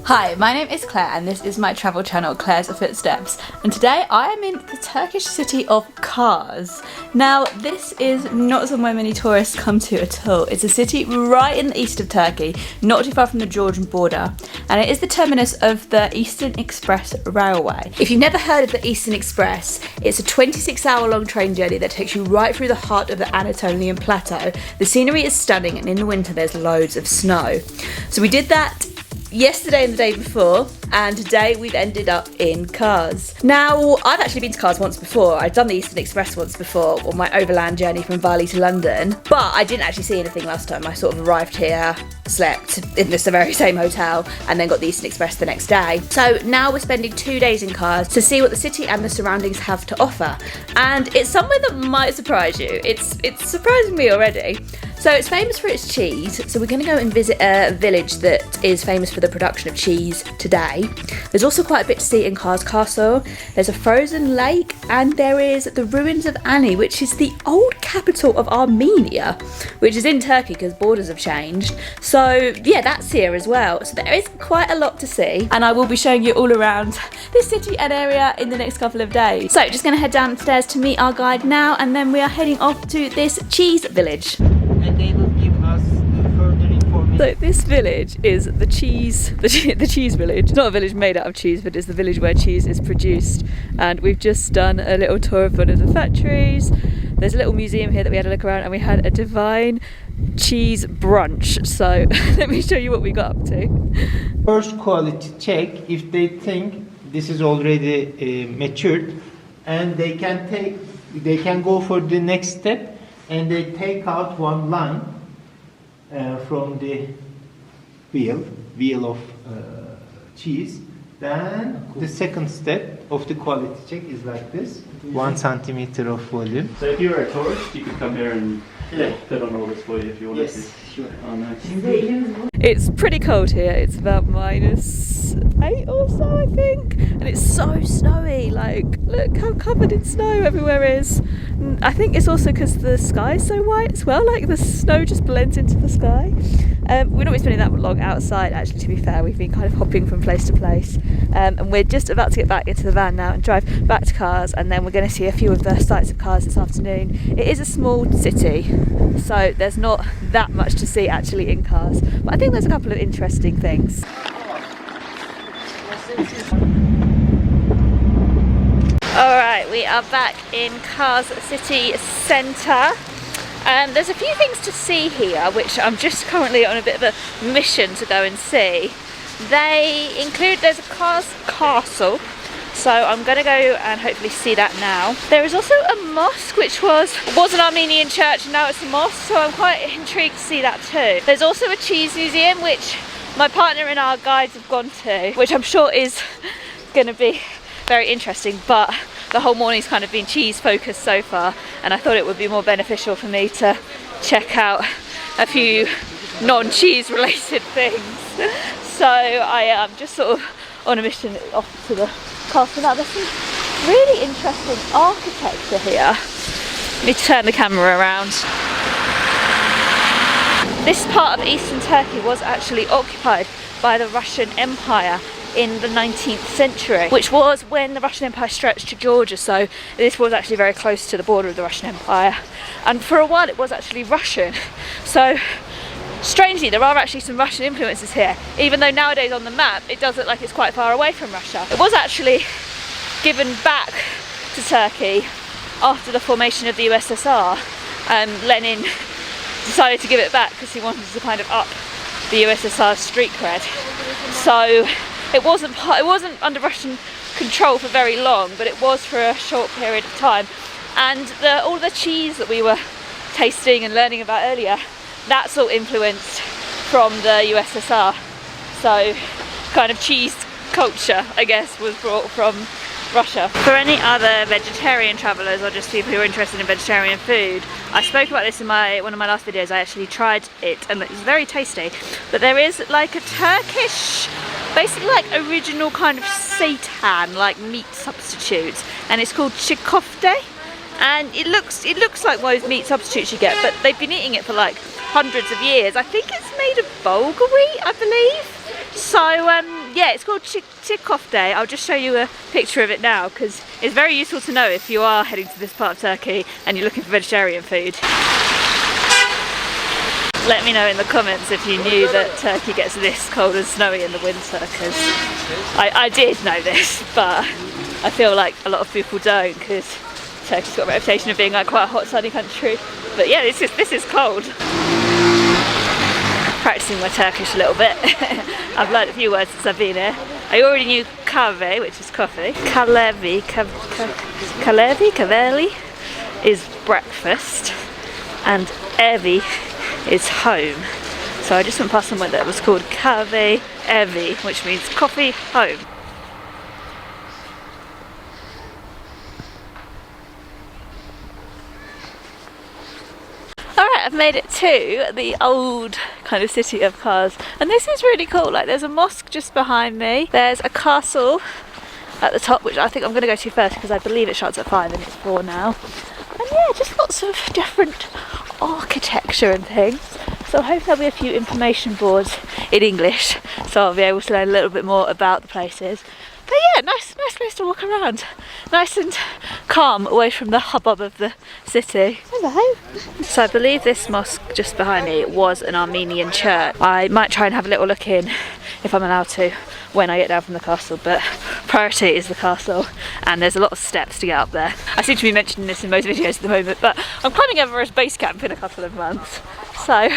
Hi, my name is Claire and this is my travel channel Claire's Footsteps, and today I am in the Turkish city of Kars. Now this is not somewhere many tourists come to at all. It's a city right in the east of Turkey, not too far from the Georgian border, and it is the terminus of the Eastern Express Railway. If you've never heard of the Eastern Express, it's a 26-hour long train journey that takes you right through the heart of the Anatolian Plateau. The scenery is stunning and in the winter there's loads of snow. So we did that yesterday and the day before, and today we've ended up in Kars. Now, I've actually been to Kars once before. I've done the Eastern Express once before on my overland journey from Bali to London, but I didn't actually see anything last time. I sort of arrived here, slept in this very same hotel, and then got the Eastern Express the next day. So now we're spending 2 days in Kars to see what the city and the surroundings have to offer. And it's somewhere that might surprise you. It's surprising me already. So it's famous for its cheese, so we're going to go and visit a village that is famous for the production of cheese today. There's also quite a bit to see in Kars Castle. There's a frozen lake, and there is the ruins of Ani, which is the old capital of Armenia, which is in Turkey because borders have changed. So yeah, that's here as well. So there is quite a lot to see, and I will be showing you all around this city and area in the next couple of days. So just going to head downstairs to meet our guide now, and then we are heading off to this cheese village. And they will give us further information. So this village is the cheese village. It's not a village made out of cheese, but it's the village where cheese is produced. And we've just done a little tour of one of the factories. There's a little museum here that we had a look around, and we had a divine cheese brunch. So let me show you what we got up to. First quality check if they think this is already matured, and they can go for the next step. And they take out one line from the wheel of cheese. Then the second step of the quality check is like this: 1 centimeter of volume. So if you're a tourist, you could come here and put on all this for you if you wanted to. Sure. Oh, nice. It's pretty cold here. It's about -8 or so, I think, and it's so snowy. Like, look how covered in snow everywhere is. I think it's also because the sky is so white as well. Like, the snow just blends into the sky. We're not been spending that long outside, actually, to be fair. We've been kind of hopping from place to place, and we're just about to get back into the van now and drive back to Kars, and then we're going to see a few of the sights of Kars this afternoon. It is a small city, so there's not that much to see actually in Kars, but I think there's a couple of interesting things. Alright, we are back in Kars city centre. There's a few things to see here which I'm just currently on a bit of a mission to go and see. They include, there's a Kars castle, so I'm going to go and hopefully see that now. There is also a mosque which was an Armenian church, and now it's a mosque, so I'm quite intrigued to see that too. There's also a cheese museum which my partner and our guides have gone to, which I'm sure is going to be very interesting, but the whole morning's kind of been cheese focused so far, and I thought it would be more beneficial for me to check out a few non-cheese related things. So I am just sort of on a mission off to the castle now. There's some really interesting architecture here. Let me turn the camera around. This part of eastern Turkey was actually occupied by the Russian Empire in the 19th century, which was when the Russian Empire stretched to Georgia, so this was actually very close to the border of the Russian Empire, and for a while it was actually Russian. So strangely, there are actually some Russian influences here, even though nowadays on the map it does look like it's quite far away from Russia. It was actually given back to Turkey after the formation of the USSR. Lenin decided to give it back because he wanted to kind of up the USSR's street cred. So it wasn't under Russian control for very long, but it was for a short period of time. And all the cheese that we were tasting and learning about earlier, that's all influenced from the USSR. So kind of cheese culture, I guess, was brought from Russia. For any other vegetarian travellers or just people who are interested in vegetarian food, I spoke about this in one of my last videos. I actually tried it and it was very tasty. But there is like a Turkish, basically like original kind of seitan, like meat substitute, and it's called chikofte. And it looks like most meat substitutes you get, but they've been eating it for like hundreds of years. I think it's made of bulgur wheat, I believe. So yeah, it's called Çiğ I'll just show you a picture of it now because it's very useful to know if you are heading to this part of Turkey and you're looking for vegetarian food. Let me know in the comments if you knew that Turkey gets this cold and snowy in the winter, because I did know this, but I feel like a lot of people don't, because Turkey's got a reputation of being like quite a hot sunny country. But yeah, this is cold. Practicing my Turkish a little bit. I've learned a few words since I've been here. I already knew kahve, which is coffee. Kahve is breakfast, and evi is home. So I just went past somewhere that was called kahve evi, which means coffee home. Alright, I've made it to the old kind of city of Kars, and this is really cool. Like, there's a mosque just behind me, there's a castle at the top, which I think I'm going to go to first because I believe it shuts at 5 and it's 4 now. And yeah, just lots of different architecture and things. So I hope there'll be a few information boards in English, so I'll be able to learn a little bit more about the places. But yeah, nice place to walk around. Nice and calm, away from the hubbub of the city. Hello. So I believe this mosque just behind me was an Armenian church. I might try and have a little look in, if I'm allowed to, when I get down from the castle, but priority is the castle, and there's a lot of steps to get up there. I seem to be mentioning this in most videos at the moment, but I'm climbing Everest base camp in a couple of months. So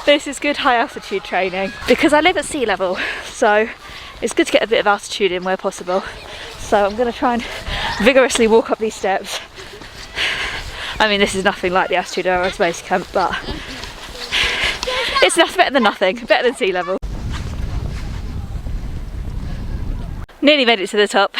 this is good high altitude training, because I live at sea level, so it's good to get a bit of altitude in where possible. So I'm going to try and vigorously walk up these steps. I mean, this is nothing like the altitude of Everest base camp, but it's better than nothing, better than sea level. Nearly made it to the top.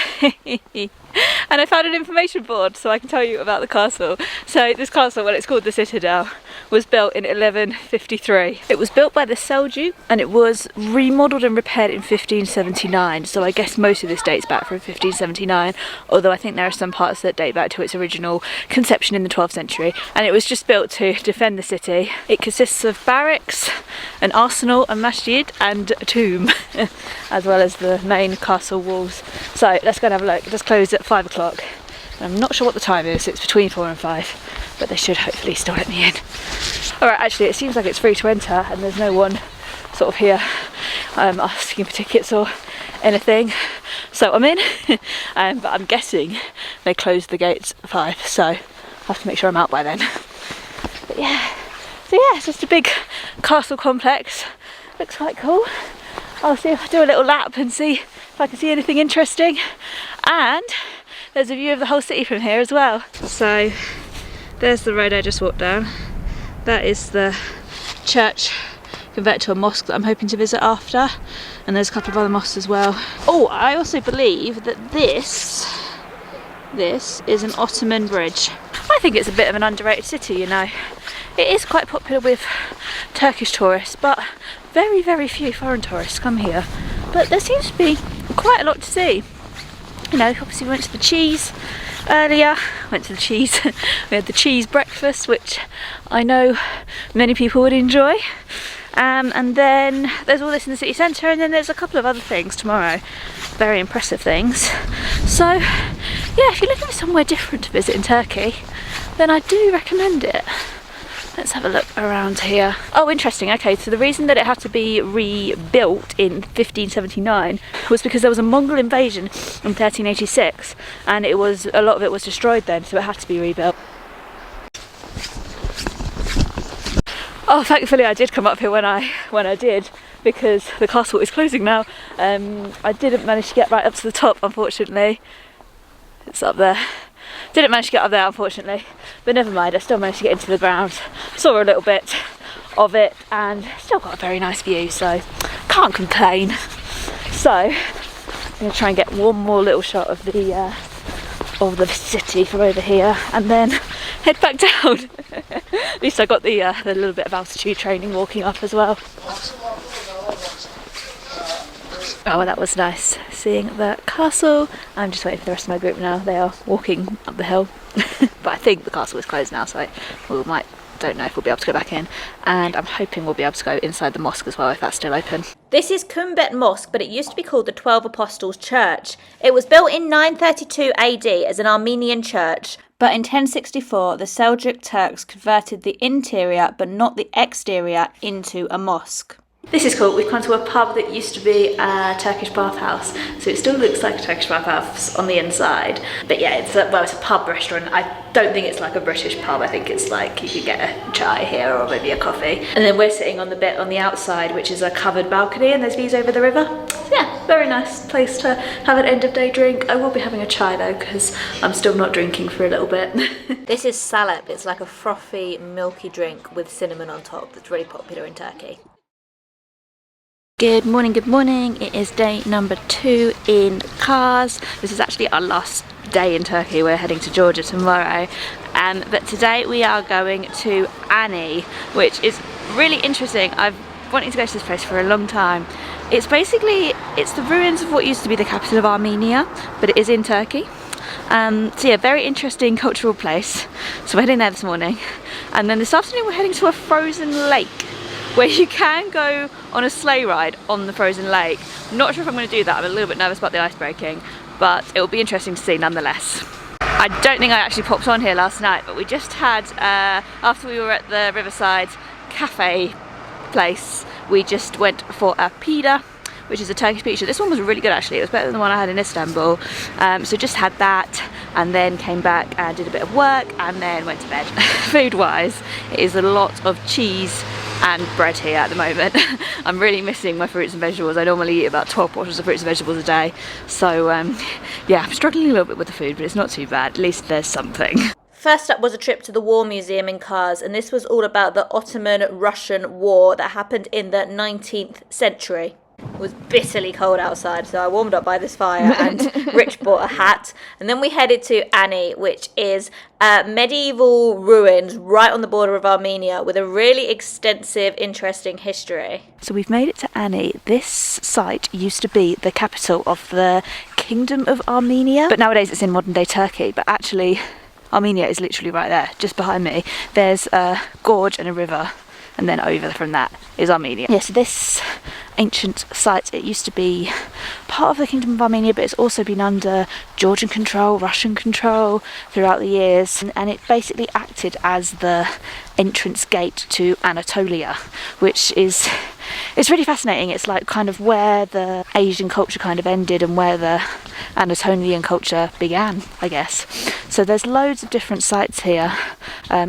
And I found an information board so I can tell you about the castle. So this castle, well, it's called the Citadel, was built in 1153. It was built by the Seljuk and it was remodelled and repaired in 1579. So I guess most of this dates back from 1579, although I think there are some parts that date back to its original conception in the 12th century. And it was just built to defend the city. It consists of barracks, an arsenal, a masjid and a tomb, as well as the main castle walls. So let's go and have a look. It does close at 5 o'clock. I'm not sure what the time is, it's between 4 and 5, but they should hopefully still let me in. Alright, actually it seems like it's free to enter and there's no one sort of here asking for tickets or anything, so I'm in. But I'm guessing they close the gates at 5, so I have to make sure I'm out by then. But yeah, so yeah, it's just a big castle complex, looks quite cool. I'll see if I do a little lap and see if I can see anything interesting, and there's a view of the whole city from here as well. So there's the road I just walked down. That is the church converted to a mosque that I'm hoping to visit after, and there's a couple of other mosques as well. Oh, I also believe that this is an Ottoman bridge. I think it's a bit of an underrated city, you know. It is quite popular with Turkish tourists, but very, very few foreign tourists come here. But there seems to be quite a lot to see. You know, obviously we went to the cheese earlier, we had the cheese breakfast, which I know many people would enjoy. And then there's all this in the city centre, and then there's a couple of other things tomorrow, very impressive things. So yeah, if you're looking for somewhere different to visit in Turkey, then I do recommend it. Let's have a look around here. Oh, interesting. Okay, so the reason that it had to be rebuilt in 1579 was because there was a Mongol invasion in 1386, and a lot of it was destroyed then, so it had to be rebuilt. Oh, thankfully I did come up here when I did, because the castle is closing now. I didn't manage to get right up to the top, unfortunately. It's up there. Didn't manage to get up there, unfortunately, but never mind, I still managed to get into the grounds, saw a little bit of it, and still got a very nice view, so can't complain. So I'm going to try and get one more little shot of the city from over here, and then head back down. At least I got the little bit of altitude training walking up as well. Oh, well, that was nice seeing the castle. I'm just waiting for the rest of my group now. They are walking up the hill. But I think the castle is closed now, so we might don't know if we'll be able to go back in, and I'm hoping we'll be able to go inside the mosque as well if that's still open. This is Kumbet Mosque, but it used to be called the 12 Apostles Church. It was built in 932 AD as an Armenian church. But in 1064, the Seljuk Turks converted the interior, but not the exterior, into a mosque. This is cool. We've come to a pub that used to be a Turkish bathhouse, so it still looks like a Turkish bathhouse on the inside. But yeah, it's a pub restaurant. I don't think it's like a British pub. I think it's like you could get a chai here or maybe a coffee. And then we're sitting on the bit on the outside, which is a covered balcony, and there's views over the river. So yeah, very nice place to have an end of day drink. I will be having a chai though, because I'm still not drinking for a little bit. This is salep. It's like a frothy, milky drink with cinnamon on top that's really popular in Turkey. Good morning, good morning. It is day number 2 in Kars. This is actually our last day in Turkey. We're heading to Georgia tomorrow. But today we are going to Ani, which is really interesting. I've wanted to go to this place for a long time. It's the ruins of what used to be the capital of Armenia, but it is in Turkey. So yeah, very interesting cultural place. So we're heading there this morning. And then this afternoon we're heading to a frozen lake, where you can go on a sleigh ride on the frozen lake. I'm not sure if I'm going to do that. I'm a little bit nervous about the ice breaking, but it will be interesting to see nonetheless. I don't think I actually popped on here last night, but we just had, after we were at the Riverside cafe place, we just went for a pita, which is a Turkish pizza. This one was really good actually. It was better than the one I had in Istanbul. So just had that and then came back and did a bit of work and then went to bed. Food wise, it is a lot of cheese and bread here at the moment. I'm really missing my fruits and vegetables. I normally eat about 12 portions of fruits and vegetables a day. So yeah, I'm struggling a little bit with the food, but it's not too bad. At least there's something. First up was a trip to the War Museum in Kars, and this was all about the Ottoman-Russian War that happened in the 19th century. It was bitterly cold outside, so I warmed up by this fire and Rich bought a hat. And then we headed to Ani, which is medieval ruins right on the border of Armenia with a really extensive, interesting history. So we've made it to Ani. This site used to be the capital of the Kingdom of Armenia, but nowadays it's in modern day Turkey. But actually, Armenia is literally right there, just behind me. There's a gorge and a river, and then over from that is Armenia. Yes, this ancient site, it used to be part of the Kingdom of Armenia, but it's also been under Georgian control, Russian control throughout the years, and it basically acted as the entrance gate to Anatolia, which is, it's really fascinating. It's like kind of where the Asian culture kind of ended and where the Anatolian culture began, I guess. So there's loads of different sites here,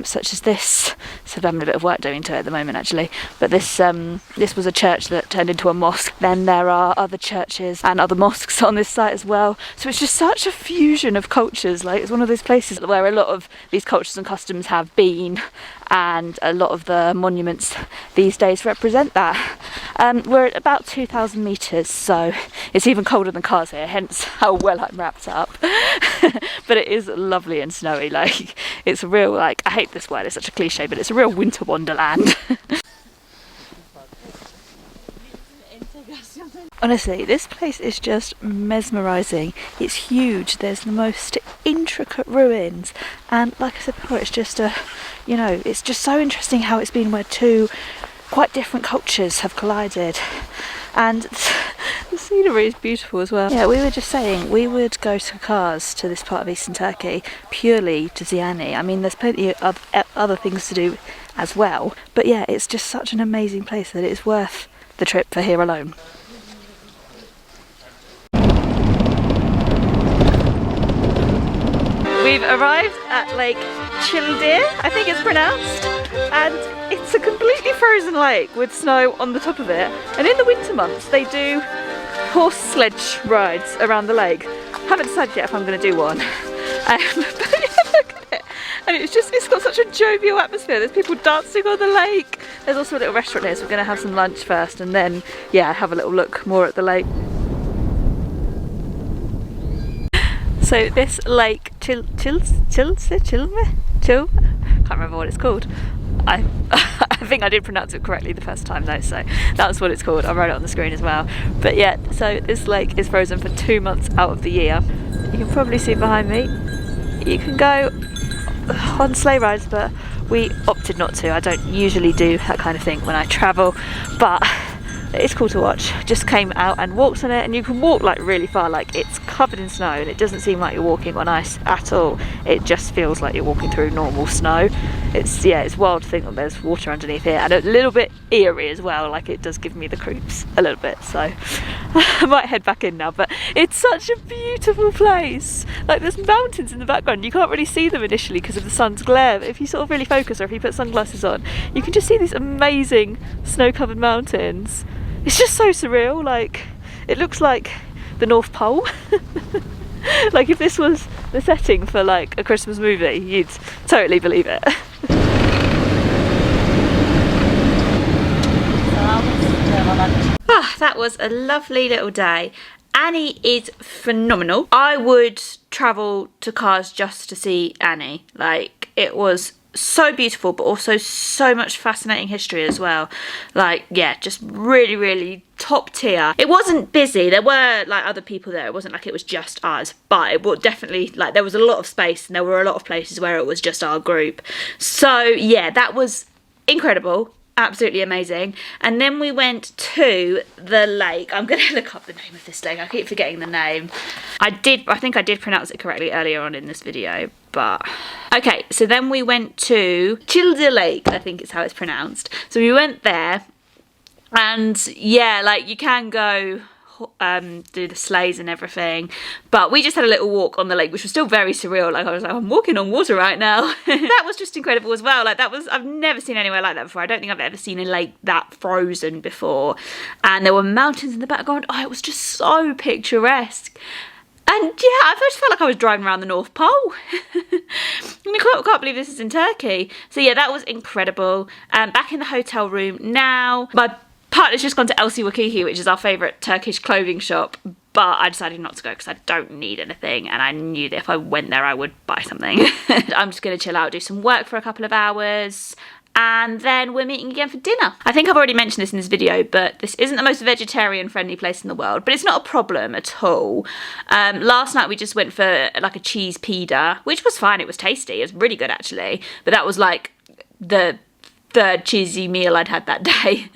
such as this. So I'm having a bit of work doing to it at the moment actually, but this was a church that turned into a mosque. Then there are other churches and other mosques on this site as well. So it's just such a fusion of cultures. Like, it's one of those places where a lot of these cultures and customs have been, and a lot of the monuments these days represent that. We're at about 2,000 metres, so it's even colder than Kars here, hence how well I'm wrapped up. But it is lovely and snowy. Like, it's a real, like, I hate this word, it's such a cliche, but it's a real winter wonderland. Honestly, this place is just mesmerising. It's huge. There's the most intricate ruins, and like I said before, it's just it's just so interesting how it's been where two quite different cultures have collided, and the scenery is beautiful as well. Yeah, we were just saying we would go to Kars, to this part of eastern Turkey, purely to see Ani. I mean, there's plenty of other things to do as well, but yeah, it's just such an amazing place that it's worth the trip for here alone. We've arrived at Lake Cildir, I think it's pronounced, and it's a completely frozen lake with snow on the top of it. And in the winter months they do horse sledge rides around the lake. Haven't decided yet if I'm going to do one. But yeah, look at it. And it's got such a jovial atmosphere. There's people dancing on the lake. There's also a little restaurant here, so we're going to have some lunch first and then, yeah, have a little look more at the lake. So this lake, I can't remember what it's called. I think I did pronounce it correctly the first time though, so that's what it's called. I wrote it on the screen as well. But yeah, so this lake is frozen for 2 months out of the year. You can probably see behind me. You can go on sleigh rides, but We opted not to. I don't usually do that kind of thing when I travel, but it's cool to watch. Just came out and walked on it, and you can walk like really far. Like, it's covered in snow and it doesn't seem like you're walking on ice at all. It just feels like you're walking through normal snow. It's wild to think that there's water underneath here, and a little bit eerie as well. Like, it does give me the creeps a little bit, so I might head back in now. But it's such a beautiful place. Like, there's mountains in the background. You can't really see them initially because of the sun's glare, but if you sort of really focus, or if you put sunglasses on, you can just see these amazing snow-covered mountains. It's just so surreal. Like, it looks like the North Pole. Like, if this was the setting for like a Christmas movie, you'd totally believe it. That was a lovely little day. Annie is phenomenal. I would travel to Kars just to see Annie. Like, it was so beautiful, but also so much fascinating history as well. Like, yeah, just really, really top tier. It wasn't busy. There were like other people there. It wasn't like it was just us, but it was definitely like there was a lot of space, and there were a lot of places where it was just our group. So yeah, that was incredible. Absolutely amazing. And then we went to the lake. I'm gonna look up the name of this lake. I keep forgetting the name. I think I did pronounce it correctly earlier on in this video, but okay. So then we went to Cildir Lake, I think it's how it's pronounced. So we went there, and yeah, like, you can go do the sleighs and everything, but we just had a little walk on the lake, which was still very surreal. Like, I was like, I'm walking on water right now. That was just incredible as well. Like, I've never seen anywhere like that before. I don't think I've ever seen a lake that frozen before, and there were mountains in the background. Oh, it was just so picturesque. And yeah, I just felt like I was driving around the North Pole. And I can't believe this is in Turkey. So yeah, that was incredible. Back in the hotel room now. My partner's just gone to Elsi Wakihi, which is our favourite Turkish clothing shop, but I decided not to go because I don't need anything, and I knew that if I went there I would buy something. I'm just going to chill out, do some work for a couple of hours, and then we're meeting again for dinner. I think I've already mentioned this in this video, but this isn't the most vegetarian friendly place in the world, but it's not a problem at all. Last night we just went for like a cheese pita, which was fine. It was tasty. It was really good actually, but that was like the third cheesy meal I'd had that day.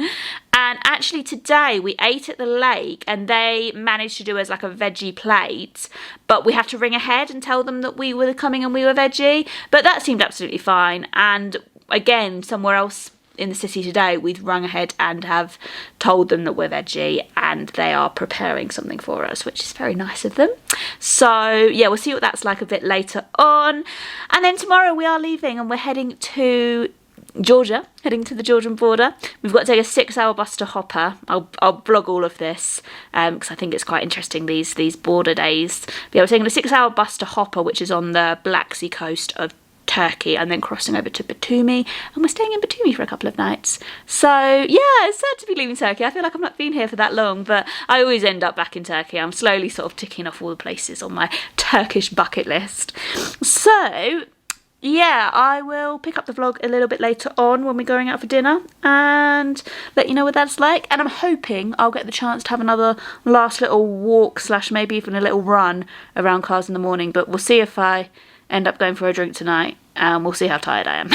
And actually today we ate at the lake, and they managed to do us like a veggie plate, but we have to ring ahead and tell them that we were coming and we were veggie, but that seemed absolutely fine. And again, somewhere else in the city today, we've rung ahead and have told them that we're veggie, and they are preparing something for us, which is very nice of them. So yeah, we'll see what that's like a bit later on. And then tomorrow we are leaving, and we're heading to Georgia, heading to the Georgian border. We've got to take a 6-hour bus to Hopper. I'll blog all of this because I think it's quite interesting, these border days. But yeah, we're taking a 6-hour bus to Hopper, which is on the Black Sea coast of Turkey, and then crossing over to Batumi, and we're staying in Batumi for a couple of nights. So yeah, it's sad to be leaving Turkey. I feel like I've not been here for that long, but I always end up back in Turkey. I'm slowly sort of ticking off all the places on my Turkish bucket list. So yeah, I will pick up the vlog a little bit later on when we're going out for dinner and let you know what that's like. And I'm hoping I'll get the chance to have another last little walk / maybe even a little run around Kars in the morning, but we'll see if I end up going for a drink tonight, and we'll see how tired I am.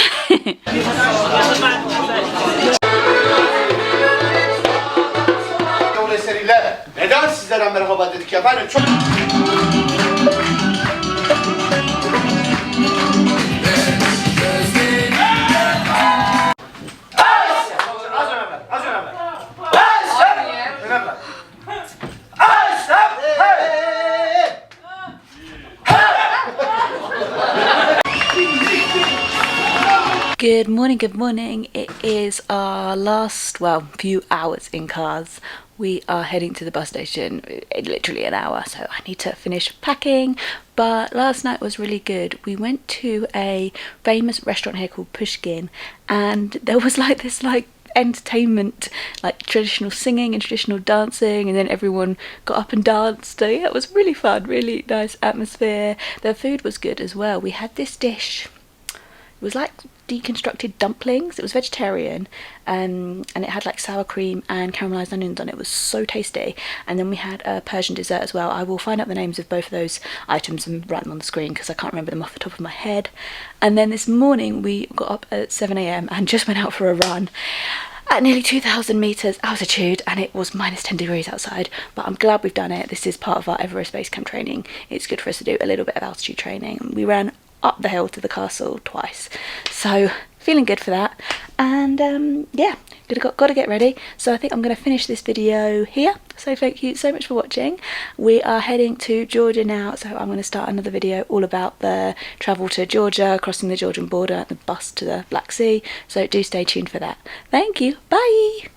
Good morning. It is our last, few hours in Kars. We are heading to the bus station in literally an hour, so I need to finish packing. But last night was really good. We went to a famous restaurant here called Pushkin, and there was like this entertainment, like traditional singing and traditional dancing, and then everyone got up and danced. So yeah, it was really fun, really nice atmosphere. The food was good as well. We had this dish. It was like deconstructed dumplings. It was vegetarian, and it had like sour cream and caramelized onions on it. It was so tasty. And then we had a Persian dessert as well. I will find out the names of both of those items and write them on the screen because I can't remember them off the top of my head. And then this morning we got up at 7 a.m. and just went out for a run at nearly 2,000 meters altitude, and it was minus 10 degrees outside, but I'm glad we've done it. This is part of our Everest base camp training. It's good for us to do a little bit of altitude training. We ran up the hill to the castle twice, so feeling good for that. And yeah, got to get ready. So I think I'm going to finish this video here. So thank you so much for watching. We are heading to Georgia now, so I'm going to start another video all about the travel to Georgia, crossing the Georgian border, and the bus to the Black Sea. So do stay tuned for that. Thank you. Bye.